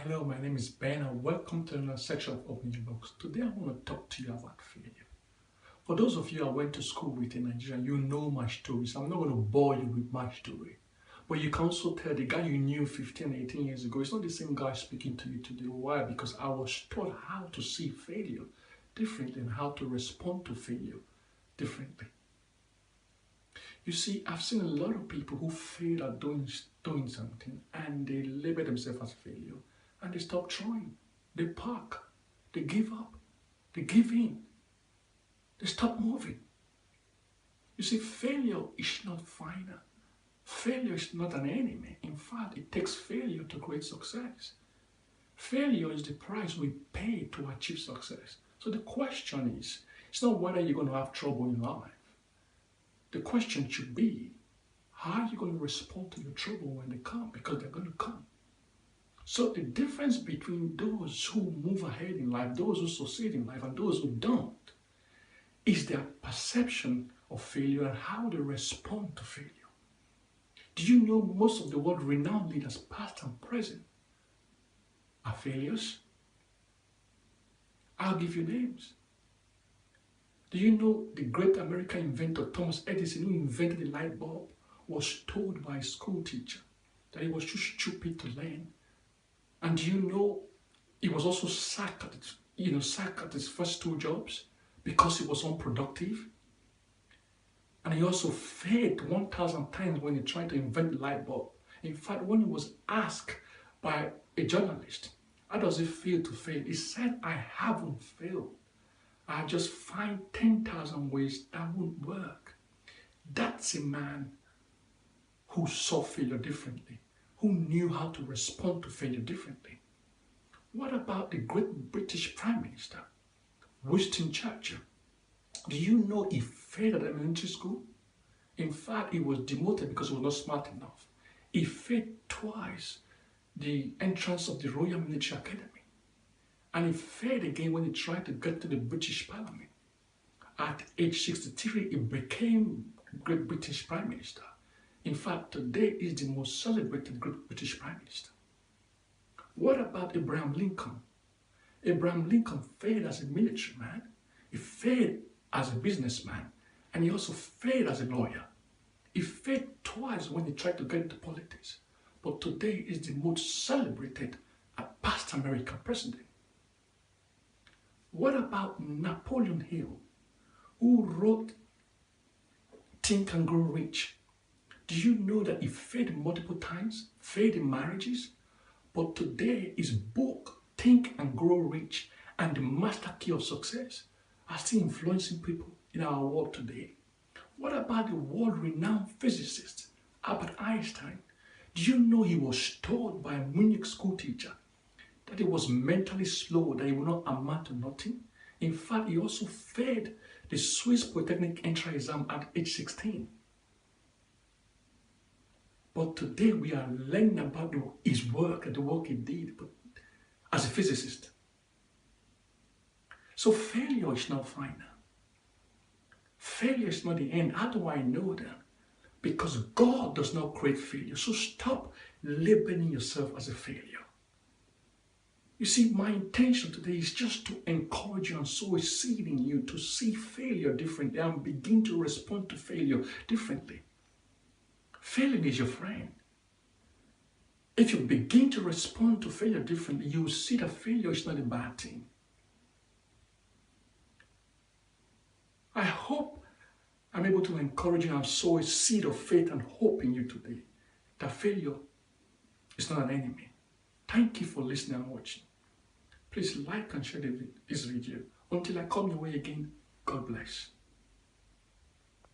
Hello, my name is Ben and welcome to another section of Open Your Books. Today I want to talk to you about failure. For those of you I went to school with in Nigeria, you know my story, so I'm not going to bore you with my story. But you can also tell the guy you knew 15, 18 years ago, it's not the same guy speaking to you today. Why? Because I was taught how to see failure differently and how to respond to failure differently. You see, I've seen a lot of people who fail at doing something and they label themselves as failure and they stop trying. They park. They give up. They give in. They stop moving. You see, failure is not final. Failure is not an enemy. In fact, it takes failure to create success. Failure is the price we pay to achieve success. So the question is, it's not whether you're going to have trouble in life. The question should be, how are you going to respond to your trouble when they come? Because they're going to come. So the difference between those who move ahead in life, those who succeed in life, and those who don't, is their perception of failure and how they respond to failure. Do you know most of the world renowned leaders, past and present, are failures? I'll give you names. Do you know the great American inventor Thomas Edison, who invented the light bulb, was told by a school teacher that he was too stupid to learn? And do you know he was also sacked at his first two jobs because he was unproductive? And he also failed 1,000 times when he tried to invent the light bulb. In fact, when he was asked by a journalist, how does it feel to fail? He said, I haven't failed. I just find 10,000 ways that won't work. That's a man who saw failure differently, who knew how to respond to failure differently. What about the great British Prime Minister, Winston Churchill? Do you know he failed at elementary school? In fact, he was demoted because he was not smart enough. He failed twice the entrance of the Royal Military Academy. And he failed again when he tried to get to the British Parliament. At age 63, he became Great British Prime Minister. In fact, today is the most celebrated Great British Prime Minister. What about Abraham Lincoln? Abraham Lincoln failed as a military man, he failed as a businessman, and he also failed as a lawyer. He failed twice when he tried to get into politics, but today is the most celebrated past American president. What about Napoleon Hill, who wrote Think and Grow Rich? Do you know that he failed multiple times, failed in marriages? But today his book, Think and Grow Rich and the Master Key of Success, are still influencing people in our world today. What about the world-renowned physicist, Albert Einstein? Do you know he was told by a Munich school teacher that he was mentally slow, that he would not amount to nothing? In fact, he also failed the Swiss Polytechnic entrance exam at age 16. But today we are learning about his work and the work he did as a physicist. So failure is not final. Failure is not the end. How do I know that? Because God does not create failure. So stop labeling yourself as a failure. You see, my intention today is just to encourage you and sow a seed in you to see failure differently and begin to respond to failure differently. Failing is your friend. If you begin to respond to failure differently, you will see that failure is not a bad thing. I hope I'm able to encourage you and sow a seed of faith and hope in you today that failure is not an enemy. Thank you for listening and watching. Please like and share this video. Until I come your way again, God bless.